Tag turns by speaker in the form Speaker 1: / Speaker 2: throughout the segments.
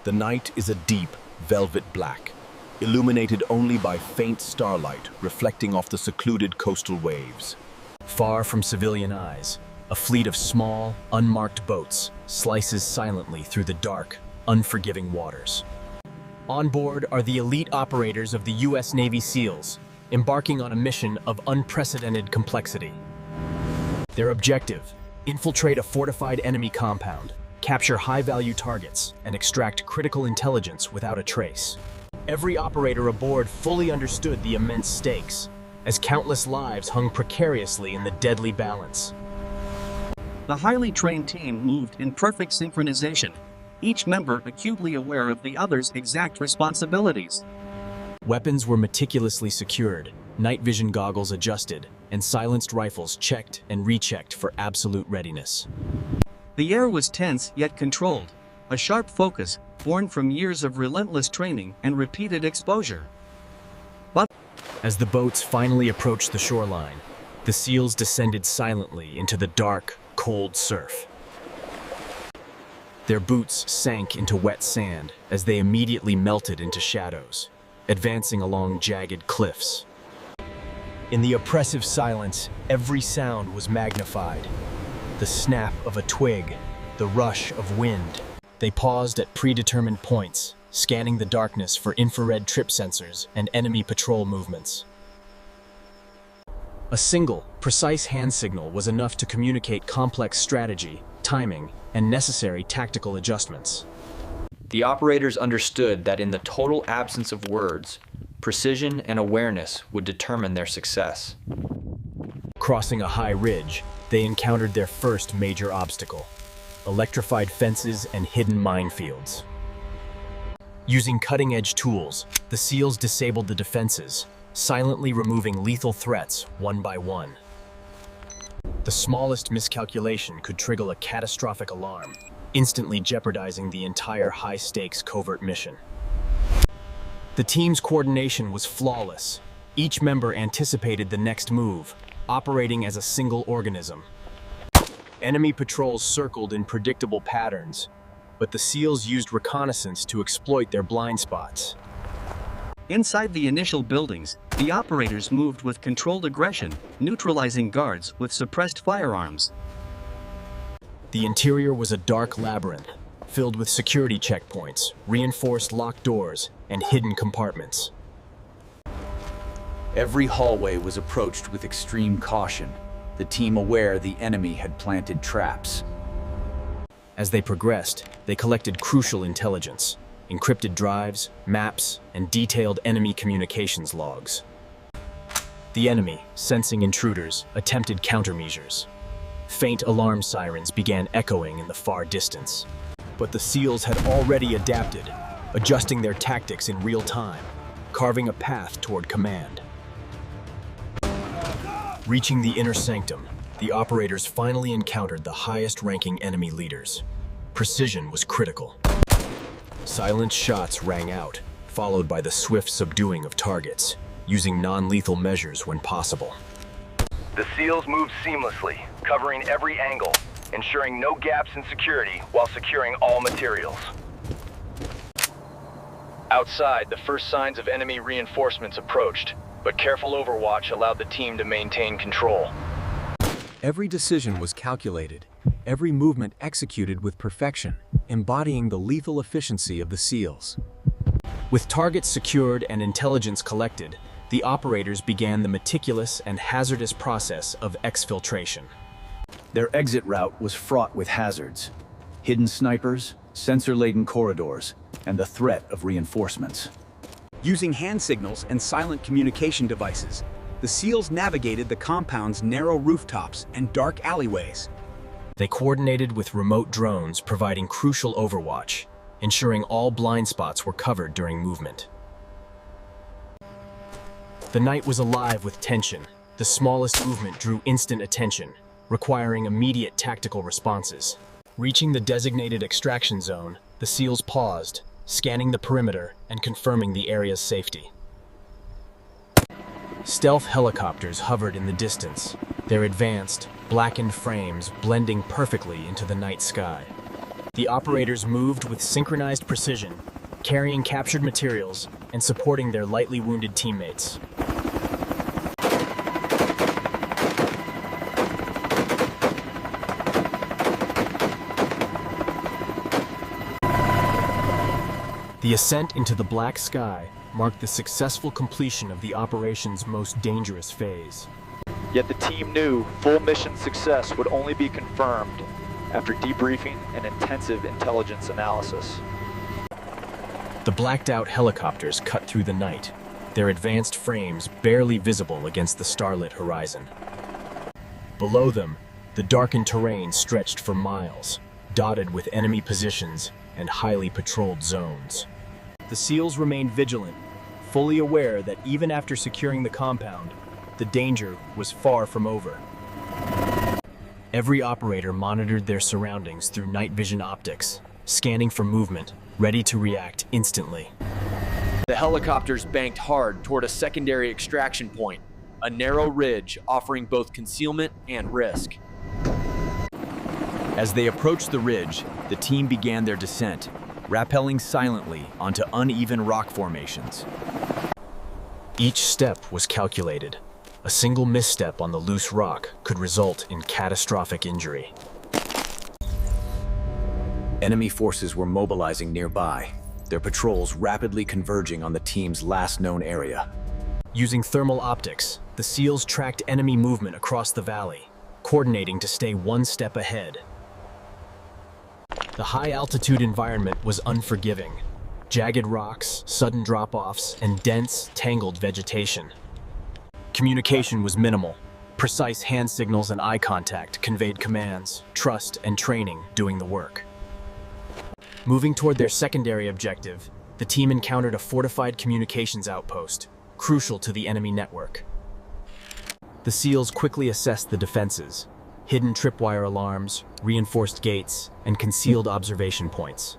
Speaker 1: The night is a deep, velvet black, illuminated only by faint starlight reflecting off the secluded coastal waves. Far from civilian eyes, a fleet of small, unmarked boats slices silently through the dark, unforgiving waters. On board are the elite operators of the U.S. Navy SEALs, embarking on a mission of unprecedented complexity. Their objective: infiltrate a fortified enemy compound, capture high-value targets, and extract critical intelligence without a trace. Every operator aboard fully understood the immense stakes, as countless lives hung precariously in the deadly balance.
Speaker 2: The highly trained team moved in perfect synchronization, each member acutely aware of the other's exact responsibilities.
Speaker 3: Weapons were meticulously secured, night vision goggles adjusted, and silenced rifles checked and rechecked for absolute readiness.
Speaker 2: The air was tense yet controlled, a sharp focus born from years of relentless training and repeated exposure. But
Speaker 3: as the boats finally approached the shoreline, the SEALs descended silently into the dark, cold surf. Their boots sank into wet sand as they immediately melted into shadows, advancing along jagged cliffs. In the oppressive silence, every sound was magnified. The snap of a twig, the rush of wind. They paused at predetermined points, scanning the darkness for infrared trip sensors and enemy patrol movements. A single, precise hand signal was enough to communicate complex strategy, timing, and necessary tactical adjustments.
Speaker 4: The operators understood that in the total absence of words, precision and awareness would determine their success.
Speaker 3: Crossing a high ridge, they encountered their first major obstacle: electrified fences and hidden minefields. Using cutting-edge tools, the SEALs disabled the defenses, silently removing lethal threats one by one. The smallest miscalculation could trigger a catastrophic alarm, instantly jeopardizing the entire high-stakes covert mission. The team's coordination was flawless. Each member anticipated the next move, operating as a single organism. Enemy patrols circled in predictable patterns, but the SEALs used reconnaissance to exploit their blind spots.
Speaker 2: Inside the initial buildings, the operators moved with controlled aggression, neutralizing guards with suppressed firearms.
Speaker 3: The interior was a dark labyrinth, filled with security checkpoints, reinforced locked doors, and hidden compartments.
Speaker 5: Every hallway was approached with extreme caution, the team aware the enemy had planted traps.
Speaker 3: As they progressed, they collected crucial intelligence: encrypted drives, maps, and detailed enemy communications logs. The enemy, sensing intruders, attempted countermeasures. Faint alarm sirens began echoing in the far distance. But the SEALs had already adapted, adjusting their tactics in real time, carving a path toward command. Reaching the inner sanctum, the operators finally encountered the highest-ranking enemy leaders. Precision was critical. Silent shots rang out, followed by the swift subduing of targets, using non-lethal measures when possible.
Speaker 6: The SEALs moved seamlessly, covering every angle, ensuring no gaps in security while securing all materials. Outside, the first signs of enemy reinforcements approached, but careful overwatch allowed the team to maintain control.
Speaker 7: Every decision was calculated, every movement executed with perfection, embodying the lethal efficiency of the SEALs.
Speaker 3: With targets secured and intelligence collected, the operators began the meticulous and hazardous process of exfiltration.
Speaker 5: Their exit route was fraught with hazards: hidden snipers, sensor-laden corridors, and the threat of reinforcements.
Speaker 7: Using hand signals and silent communication devices, the SEALs navigated the compound's narrow rooftops and dark alleyways.
Speaker 3: They coordinated with remote drones, providing crucial overwatch, ensuring all blind spots were covered during movement. The night was alive with tension. The smallest movement drew instant attention, requiring immediate tactical responses. Reaching the designated extraction zone, the SEALs paused, scanning the perimeter and confirming the area's safety. Stealth helicopters hovered in the distance, their advanced, blackened frames blending perfectly into the night sky. The operators moved with synchronized precision, carrying captured materials and supporting their lightly wounded teammates. The ascent into the black sky marked the successful completion of the operation's most dangerous phase.
Speaker 8: Yet the team knew full mission success would only be confirmed after debriefing and intensive intelligence analysis.
Speaker 3: The blacked-out helicopters cut through the night, their advanced frames barely visible against the starlit horizon. Below them, the darkened terrain stretched for miles, dotted with enemy positions and highly patrolled zones. The SEALs remained vigilant, fully aware that even after securing the compound, the danger was far from over. Every operator monitored their surroundings through night vision optics, scanning for movement, ready to react instantly.
Speaker 9: The helicopters banked hard toward a secondary extraction point, a narrow ridge offering both concealment and risk.
Speaker 1: As they approached the ridge, the team began their descent, rappelling silently onto uneven rock formations.
Speaker 3: Each step was calculated. A single misstep on the loose rock could result in catastrophic injury.
Speaker 5: Enemy forces were mobilizing nearby, their patrols rapidly converging on the team's last known area.
Speaker 3: Using thermal optics, the SEALs tracked enemy movement across the valley, coordinating to stay one step ahead. The high-altitude environment was unforgiving. Jagged rocks, sudden drop-offs, and dense, tangled vegetation. Communication was minimal. Precise hand signals and eye contact conveyed commands, trust, and training doing the work. Moving toward their secondary objective, the team encountered a fortified communications outpost, crucial to the enemy network. The SEALs quickly assessed the defenses: hidden tripwire alarms, reinforced gates, and concealed observation points.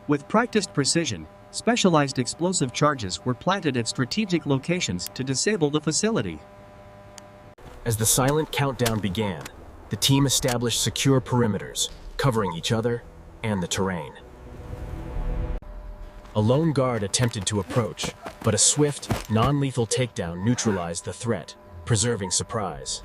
Speaker 2: With practiced precision, specialized explosive charges were planted at strategic locations to disable the facility.
Speaker 3: As the silent countdown began, the team established secure perimeters, covering each other and the terrain. A lone guard attempted to approach, but a swift, non-lethal takedown neutralized the threat, preserving surprise.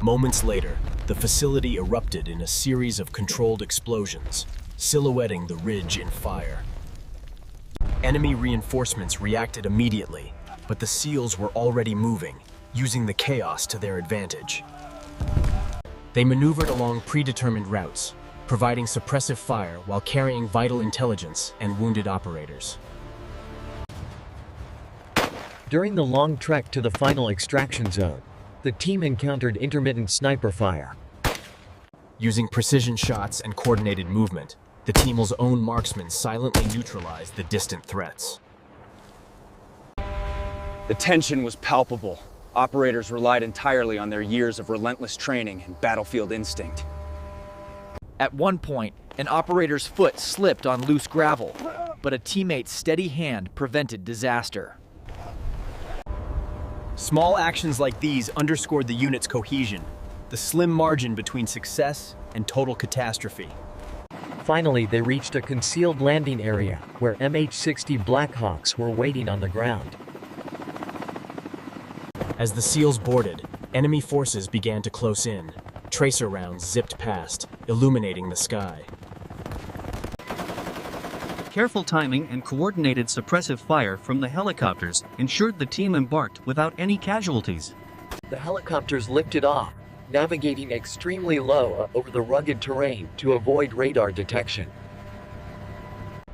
Speaker 3: Moments later, the facility erupted in a series of controlled explosions, silhouetting the ridge in fire. Enemy reinforcements reacted immediately, but the SEALs were already moving, using the chaos to their advantage. They maneuvered along predetermined routes, providing suppressive fire while carrying vital intelligence and wounded operators.
Speaker 10: During the long trek to the final extraction zone, the team encountered intermittent sniper fire.
Speaker 3: Using precision shots and coordinated movement, the team's own marksmen silently neutralized the distant threats.
Speaker 11: The tension was palpable. Operators relied entirely on their years of relentless training and battlefield instinct.
Speaker 9: At one point, an operator's foot slipped on loose gravel, but a teammate's steady hand prevented disaster.
Speaker 1: Small actions like these underscored the unit's cohesion, the slim margin between success and total catastrophe.
Speaker 10: Finally, they reached a concealed landing area where MH-60 Blackhawks were waiting on the ground.
Speaker 3: As the SEALs boarded, enemy forces began to close in. Tracer rounds zipped past, illuminating the sky.
Speaker 2: Careful timing and coordinated suppressive fire from the helicopters ensured the team embarked without any casualties.
Speaker 10: The helicopters lifted off, navigating extremely low over the rugged terrain to avoid radar detection.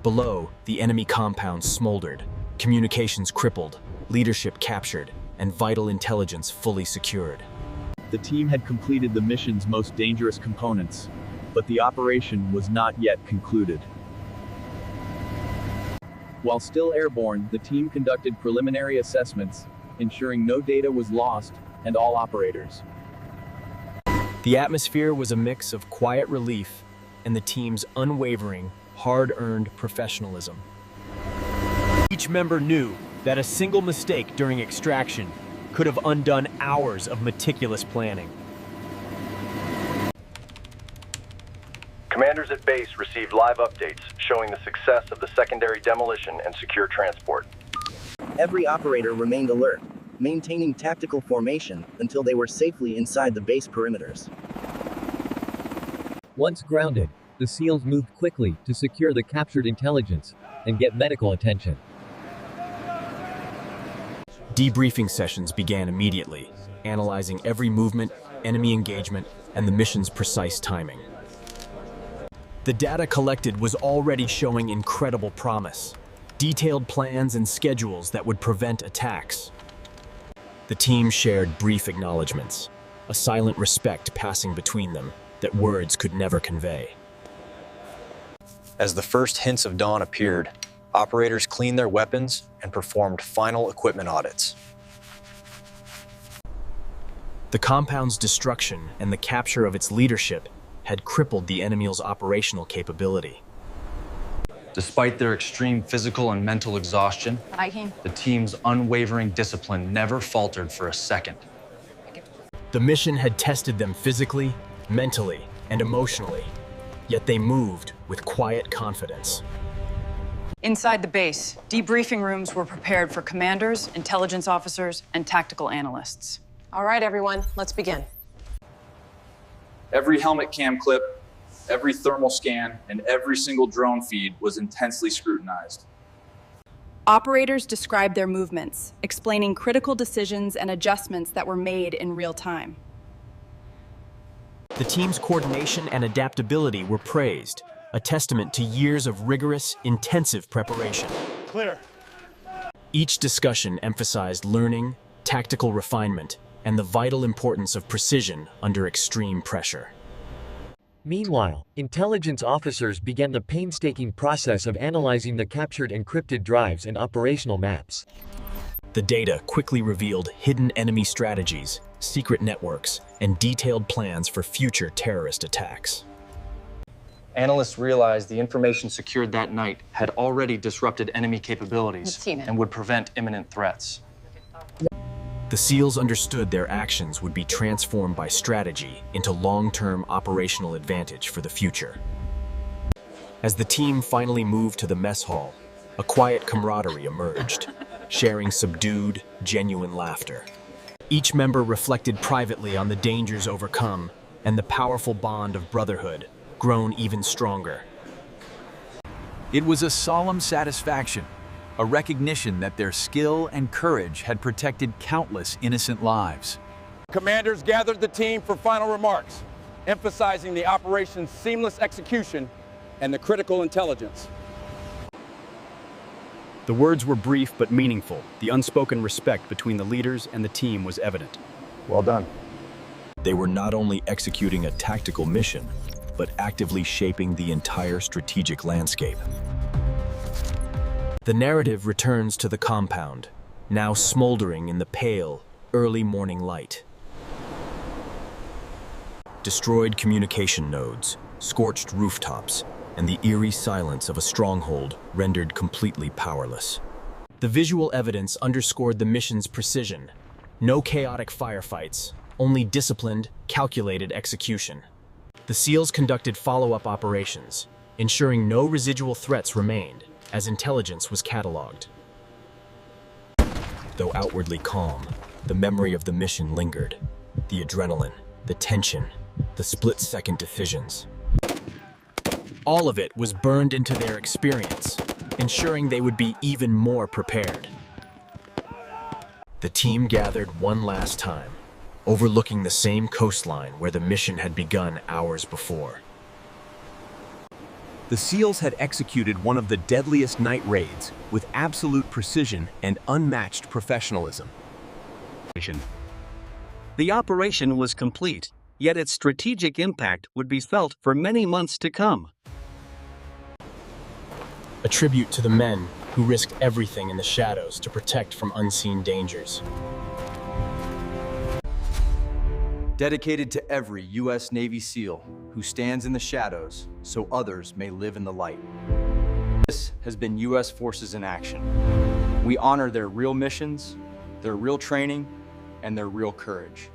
Speaker 3: Below, the enemy compound smoldered, communications crippled, leadership captured, and vital intelligence fully secured.
Speaker 5: The team had completed the mission's most dangerous components, but the operation was not yet concluded. While still airborne, the team conducted preliminary assessments, ensuring no data was lost and all operators.
Speaker 3: The atmosphere was a mix of quiet relief and the team's unwavering, hard-earned professionalism.
Speaker 1: Each member knew that a single mistake during extraction could have undone hours of meticulous planning.
Speaker 6: Commanders base received live updates showing the success of the secondary demolition and secure transport.
Speaker 12: Every operator remained alert, maintaining tactical formation until they were safely inside the base perimeters.
Speaker 10: Once grounded, the SEALs moved quickly to secure the captured intelligence and get medical attention.
Speaker 3: Debriefing sessions began immediately, analyzing every movement, enemy engagement, and the mission's precise timing. The data collected was already showing incredible promise, detailed plans and schedules that would prevent attacks. The team shared brief acknowledgements, a silent respect passing between them that words could never convey.
Speaker 4: As the first hints of dawn appeared, operators cleaned their weapons and performed final equipment audits.
Speaker 3: The compound's destruction and the capture of its leadership had crippled the enemy's operational capability.
Speaker 13: Despite their extreme physical and mental exhaustion, the team's unwavering discipline never faltered for a second.
Speaker 3: The mission had tested them physically, mentally, and emotionally, yet they moved with quiet confidence.
Speaker 14: Inside the base, debriefing rooms were prepared for commanders, intelligence officers, and tactical analysts.
Speaker 15: All right, everyone, let's begin.
Speaker 11: Every helmet cam clip, every thermal scan, and every single drone feed was intensely scrutinized.
Speaker 16: Operators described their movements, explaining critical decisions and adjustments that were made in real time.
Speaker 3: The team's coordination and adaptability were praised, a testament to years of rigorous, intensive preparation.
Speaker 17: Clear.
Speaker 3: Each discussion emphasized learning, tactical refinement, and the vital importance of precision under extreme pressure.
Speaker 10: Meanwhile, intelligence officers began the painstaking process of analyzing the captured encrypted drives and operational maps.
Speaker 3: The data quickly revealed hidden enemy strategies, secret networks, and detailed plans for future terrorist attacks.
Speaker 13: Analysts realized the information secured that night had already disrupted enemy capabilities and would prevent imminent threats.
Speaker 3: The SEALs understood their actions would be transformed by strategy into long-term operational advantage for the future. As the team finally moved to the mess hall, a quiet camaraderie emerged, sharing subdued, genuine laughter. Each member reflected privately on the dangers overcome and the powerful bond of brotherhood, grown even stronger.
Speaker 5: It was a solemn satisfaction, a recognition that their skill and courage had protected countless innocent lives.
Speaker 17: Commanders gathered the team for final remarks, emphasizing the operation's seamless execution and the critical intelligence.
Speaker 18: The words were brief but meaningful. The unspoken respect between the leaders and the team was evident.
Speaker 6: Well done.
Speaker 1: They were not only executing a tactical mission, but actively shaping the entire strategic landscape.
Speaker 3: The narrative returns to the compound, now smoldering in the pale, early morning light.
Speaker 1: Destroyed communication nodes, scorched rooftops, and the eerie silence of a stronghold rendered completely powerless.
Speaker 3: The visual evidence underscored the mission's precision. No chaotic firefights, only disciplined, calculated execution. The SEALs conducted follow-up operations, ensuring no residual threats remained, as intelligence was cataloged.
Speaker 1: Though outwardly calm, the memory of the mission lingered. The adrenaline, the tension, the split-second decisions.
Speaker 3: All of it was burned into their experience, ensuring they would be even more prepared.
Speaker 1: The team gathered one last time, overlooking the same coastline where the mission had begun hours before.
Speaker 7: The SEALs had executed one of the deadliest night raids with absolute precision and unmatched professionalism.
Speaker 2: The operation was complete, yet its strategic impact would be felt for many months to come.
Speaker 3: A tribute to the men who risked everything in the shadows to protect from unseen dangers.
Speaker 4: Dedicated to every U.S. Navy SEAL who stands in the shadows so others may live in the light. This has been U.S. Forces in Action. We honor their real missions, their real training, and their real courage.